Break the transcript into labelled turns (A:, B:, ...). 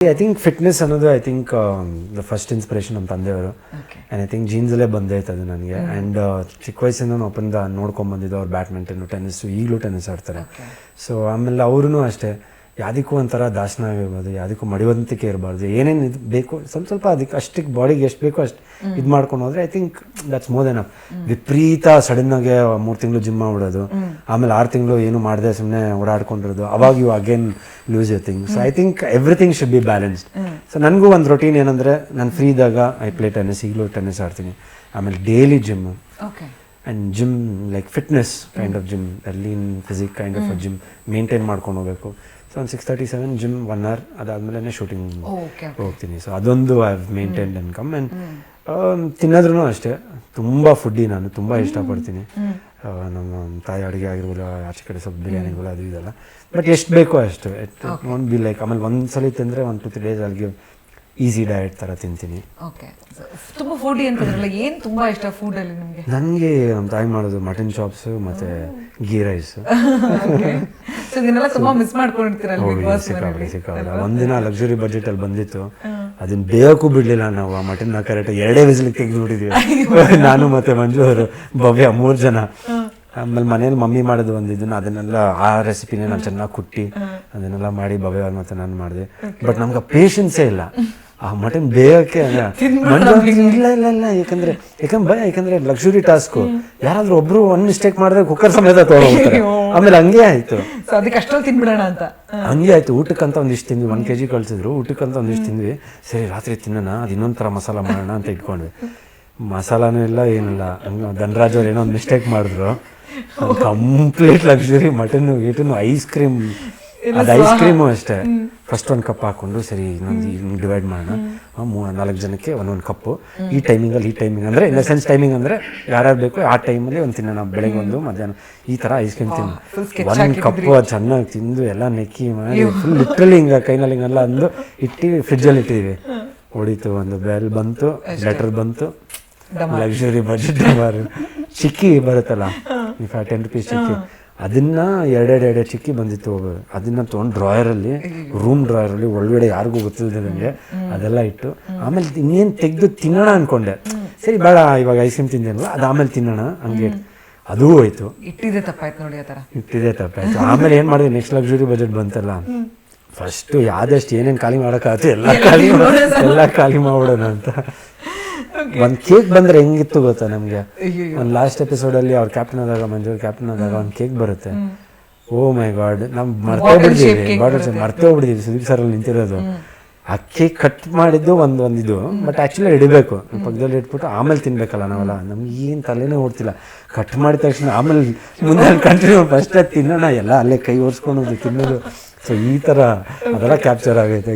A: I think fitness ಅನ್ನೋದು I think the first inspiration ನಮ್ಮ ತಂದೆಯವರು. ಆ್ಯಂಡ್ ಐ ಥಿಂಕ್ ಜೀನ್ಸಲ್ಲೇ ಬಂದೈತೆ ಅದು ನನಗೆ. ಆ್ಯಂಡ್ ಚಿಕ್ಕ ವಯಸ್ಸಿಂದ ಒಪ್ಪಂದ ನೋಡ್ಕೊಂಬಂದಿದ್ದು ಅವ್ರು ಬ್ಯಾಡ್ಮಿಂಟನ್ನು, ಟೆನ್ನಿಸ್ಸು, ಈಗಲೂ ಟೆನ್ನಿಸ್ ಆಡ್ತಾರೆ. ಸೊ ಆಮೇಲೆ ಅವ್ರೂ ಅಷ್ಟೇ ಯಾವುದಕ್ಕೂ ಒಂಥರ ದಾಸನ ಆಗಿರ್ಬೋದು, ಯಾವುದಕ್ಕೂ ಮಡಿವಂತಿಕೆ ಇರಬಾರ್ದು. ಏನೇನು ಇದು ಬೇಕು ಸ್ವಲ್ಪ ಅದಕ್ಕೆ ಅಷ್ಟಕ್ಕೆ ಬಾಡಿಗೆ ಎಷ್ಟು ಬೇಕೋ ಅಷ್ಟು ಇದು ಮಾಡ್ಕೊಂಡು ಹೋದ್ರೆ I think that's more than up. ವಿಪರೀತ ಸಡನ್ನಾಗೆ 3 ತಿಂಗಳು ಜಿಮ್ ಮಾಡ್ಬಿಡೋದು, ಆಮೇಲೆ 6 ತಿಂಗಳು ಏನು ಮಾಡದೆ ಸುಮ್ಮನೆ ಓಡಾಡ್ಕೊಂಡಿರೋದು, ಅವಾಗ you again lose your thing. So I think everything should be balanced. So ನನಗೂ ಒಂದು ರೊಟೀನ್ ಏನಂದರೆ, ನಾನು ಫ್ರೀ ಇದ್ದಾಗ ಐ ಪ್ಲೇ ಟೆನ್ನಿಸ್, ಈಗಲೂ ಟೆನ್ನಿಸ್ ಆಡ್ತೀನಿ. ಆಮೇಲೆ daily gym and gym like fitness kind of gym, lean physique kind of gym maintain ಮಾಡ್ಕೊಂಡು ಹೋಗಬೇಕು. ಸೊ ಒಂದು 6:37 ಜಿಮ್ 1 hour, ಅದಾದಮೇಲೆ ಶೂಟಿಂಗ್ ಹೋಗ್ತೀನಿ. ಸೊ ಅದೊಂದು I have maintained and come. And ತಿನ್ನೋದ್ರೂ ಅಷ್ಟೇ ತುಂಬ ಫುಡ್ಡಿ, ನಾನು ತುಂಬ ಇಷ್ಟಪಡ್ತೀನಿ. ನಮ್ಮ ತಾಯಿ ಅಡುಗೆ ಆಗಿರ್ಬೋದು, ಆಚೆ ಕಡೆ ಸ್ವಲ್ಪ ಬಿರಿಯಾನಿಗಳು ಅದು ಇದೆಲ್ಲ, ಬಟ್ ಎಷ್ಟು ಬೇಕೋ ಅಷ್ಟು. ಒನ್ ಬಿ ಲೈಕ್ ಆಮೇಲೆ ಒಂದ್ಸಲಿ ತಿಂದರೆ 1-2 days ಅಲ್ಲಿಗೆ ಈಸಿ ಡಯಟ್ ಥರ ತಿಂತೀನಿ.
B: ತುಂಬ ಫುಡಿ ಅಂತಂದ್ರಲ್ಲ, ಏನು ತುಂಬ ಇಷ್ಟ ಫುಡಲ್ಲಿ ನಿಮಗೆ?
A: ನನಗೆ ನಮ್ಮ ತಾಯಿ ಮಾಡೋದು ಮಟನ್ ಚಾಪ್ಸು ಮತ್ತು ಗೀ ರೈಸ್.
B: ಇದನ್ನೆಲ್ಲ ತುಂಬ ಮಿಸ್ ಮಾಡ್ಕೊಂಡಿರ್ತೀರಲ್ಲ?
A: ಸಿಕ್ಕಾಗಲ್ಲ. ಒಂದಿನ ಲಕ್ಸುರಿ ಬಜೆಟಲ್ಲಿ ಬಂದಿತ್ತು, ಅದನ್ನ ಬೇಯಕ್ಕೂ ಬಿಡಲಿಲ್ಲ ನಾವು. ಆ ಮಟನ್ನ ಕರೆಕ್ಟ್ 2 ವಿಸಿಲಿಗೆ ತೆಗೆದುಬಿಟ್ಟಿದ್ವಿ ನಾನು ಮತ್ತು ಮಂಜು ಅವರು, ಭವ್ಯ, 3 ಜನ. ಆಮೇಲೆ ಮನೇಲಿ ಮಮ್ಮಿ ಮಾಡೋದು ಒಂದಿದ್ದನ್ನು, ಅದನ್ನೆಲ್ಲ ಆ ರೆಸಿಪಿನೇ ನಾನು ಚೆನ್ನಾಗಿ ಕುಟ್ಟಿ ಅದನ್ನೆಲ್ಲ ಮಾಡಿ ಭವ್ಯ ಅವ್ರು ಮತ್ತು ನಾನು ಮಾಡಿದೆ. ಬಟ್ ನಮ್ಗೆ ಪೇಷನ್ಸೇ ಇಲ್ಲ ಆ ಮಟನ್ ಬೇಯಕ್ಕೆ. ಇಲ್ಲ ಇಲ್ಲ ಇಲ್ಲ ಯಾಕಂದ್ರೆ ಭಯ, ಯಾಕಂದ್ರೆ ಲಕ್ಸುರಿ ಟಾಸ್ಕು. ಯಾರಾದ್ರೂ ಒಬ್ರು ಒಂದು ಮಿಸ್ಟೇಕ್ ಮಾಡಿದ್ರೆ ಕುಕ್ಕರ್ ಸಮೇತ ತೊಗೊಂಡ್ಬಿಡ್ತಾರೆ. ಆಮೇಲೆ ಹಂಗೆ ಆಯ್ತು,
B: ಅದಕ್ಕೆ ಅಷ್ಟೊಂದು ತಿನ್ಬಿಡೋಣ ಅಂತ
A: ಹಂಗೆ ಆಯ್ತು. ಊಟಕ್ಕಂತ ಒಂದಿಷ್ಟು ತಿಂದ್ವಿ, 1 kg ಕಳಿಸಿದ್ರು, ಊಟಕ್ಕಂತ ಒಂದಿಷ್ಟು ತಿಂದ್ವಿ. ಸರಿ ರಾತ್ರಿ ತಿನ್ನೋಣ, ಅದು ಇನ್ನೊಂದು ಥರ ಮಸಾಲ ಮಾಡೋಣ ಅಂತ ಇಟ್ಕೊಂಡ್ವಿ. ಮಸಾಲಾನೂ ಇಲ್ಲ ಏನಿಲ್ಲ. ಧನರಾಜ್ ಅವ್ರು ಏನೋ ಒಂದು ಮಿಸ್ಟೇಕ್ ಮಾಡಿದ್ರು, ಕಂಪ್ಲೀಟ್ ಲಕ್ಸುರಿ ಮಟನ್ನು ಗೀಟನ್ನು ಐಸ್ ಕ್ರೀಮ್, ಅದು ಐಸ್ ಕ್ರೀಮು ಅಷ್ಟೇ. ಫಸ್ಟ್ 1 ಕಪ್ ಹಾಕೊಂಡು, ಸರಿ ಇನ್ನೊಂದು ಡಿವೈಡ್ ಮಾಡೋಣ, 4 ಜನಕ್ಕೆ ಒಂದೊಂದು ಕಪ್ಪು, ಈ ಟೈಮಿಂಗಲ್ಲಿ ಅಂದರೆ ಇನ್ ದ ಸೆನ್ಸ್ ಟೈಮಿಂಗ್ ಅಂದರೆ ಯಾರ್ಯಾರು ಬೇಕು ಆ ಟೈಮಲ್ಲಿ ಒಂದು ತಿನ್ನೋಣ, ಬೆಳಗ್ಗೆ ಒಂದು ಮಧ್ಯಾಹ್ನ ಈ ಥರ ಐಸ್ ಕ್ರೀಮ್ ತಿನ್ನು. 1 ಕಪ್ಪು ಅದು ಚೆನ್ನಾಗಿ ತಿಂದು ಎಲ್ಲ ನೆಕ್ಕಿ ಮಾಡಿ ಫುಲ್ ಲಿಟ್ರಲಿ ಹಿಂಗೆ ಕೈನಲ್ಲಿ ಹಿಂಗೆಲ್ಲ ಅಂದು ಇಟ್ಟು ಫ್ರಿಜ್ಜಲ್ಲಿ ಇಟ್ಟಿದ್ದೀವಿ. ಹೊಡಿತು, ಒಂದು ಬೆಲ್ ಬಂತು, ಲೆಟರ್ ಬಂತು, ಲಕ್ಸುರಿ ಬಜೆಟ್ ಚಿಕ್ಕಿ ಬರುತ್ತಲ್ಲ, 10 rupees ಚಿಕ್ಕಿ, ಅದನ್ನ 2 ಚಿಕ್ಕಿ ಬಂದಿತ್ತು. ಅದನ್ನ ತೊಗೊಂಡು ಡ್ರಾಯರಲ್ಲಿ, ರೂಮ್ ಡ್ರಾಯರಲ್ಲಿ ಒಳಗಡೆ ಯಾರಿಗೂ ಗೊತ್ತಿಲ್ಲದೆ ನನಗೆ ಅದೆಲ್ಲ ಇಟ್ಟು, ಆಮೇಲೆ ಇನ್ನೇನು ತೆಗೆದು ತಿನ್ನೋಣ ಅನ್ಕೊಂಡೆ. ಸರಿ ಬೇಡ ಇವಾಗ ಐಸ್ ಕ್ರೀಮ್ ತಿಂದೇನಲ್ಲ, ಅದು ಆಮೇಲೆ ತಿನ್ನೋಣ ಹಂಗೆ, ಅದೂ ಹೋಯ್ತು.
B: ಇಟ್ಟಿದೆ ತಪ್ಪಾಯ್ತು ನೋಡಿ, ಆ ಥರ ಇಟ್ಟಿದೆ
A: ತಪ್ಪಾಯ್ತು. ಆಮೇಲೆ ಏನು ಮಾಡಿದೆ, ನೆಕ್ಸ್ಟ್ ಲಕ್ಸುರಿ ಬಜೆಟ್ ಬಂತಲ್ಲ, ಫಸ್ಟು ಯಾವ್ದಷ್ಟು ಏನೇನು ಖಾಲಿ ಮಾಡೋಕ್ಕಾಗುತ್ತೆ ಎಲ್ಲ ಖಾಲಿ ಮಾಡ್ಬಿಡೋಣ ಅಂತ. ಒಂದು ಕೇಕ್ ಬಂದರೆ ಹೆಂಗಿತ್ತು ಗೊತ್ತಾ ನಮಗೆ? ಒಂದು ಲಾಸ್ಟ್ ಎಪಿಸೋಡಲ್ಲಿ ಅವ್ರು ಕ್ಯಾಪ್ಟನ್ ಆದಾಗ, ಮಂಜು ಕ್ಯಾಪ್ಟನ್ ಆದಾಗ ಒಂದು ಕೇಕ್ ಬರುತ್ತೆ. ಓ ಮೈ ಗಾಡ್, ನಾವು ಮರ್ತೇ ಹೋಗ್ಬಿಟ್ಟಿದ್ದೀವಿ ಸುದೀಪ್ ಸರ್ ಅಲ್ಲಿ ನಿಂತಿರೋದು. ಆ ಕೇಕ್ ಕಟ್ ಮಾಡಿದ್ದು ಒಂದಿದು, ಬಟ್ ಆ್ಯಕ್ಚುಲಿ ಇಡಬೇಕು ಪಕ್ಕದಲ್ಲಿ ಇಟ್ಬಿಟ್ಟು ಆಮೇಲೆ ತಿನ್ಬೇಕಲ್ಲ ನಾವೆಲ್ಲ. ನಮ್ಗೆ ಏನು ತಲೆನೇ ಓಡ್ತಿಲ್ಲ. ಕಟ್ ಮಾಡಿದ ತಕ್ಷಣ ಆಮೇಲೆ ಮುಂದೆ ಕಂಟಿನ್ಯೂ ಫಸ್ಟ್ ತಿನ್ನೋಣ, ಎಲ್ಲ ಅಲ್ಲೇ ಕೈ ಒರೆಸ್ಕೊಂಡು ತಿನ್ನೋದು. ಸೊ ಈ ಥರ ಅದೆಲ್ಲ ಕ್ಯಾಪ್ಚರ್ ಆಗೈತೆ.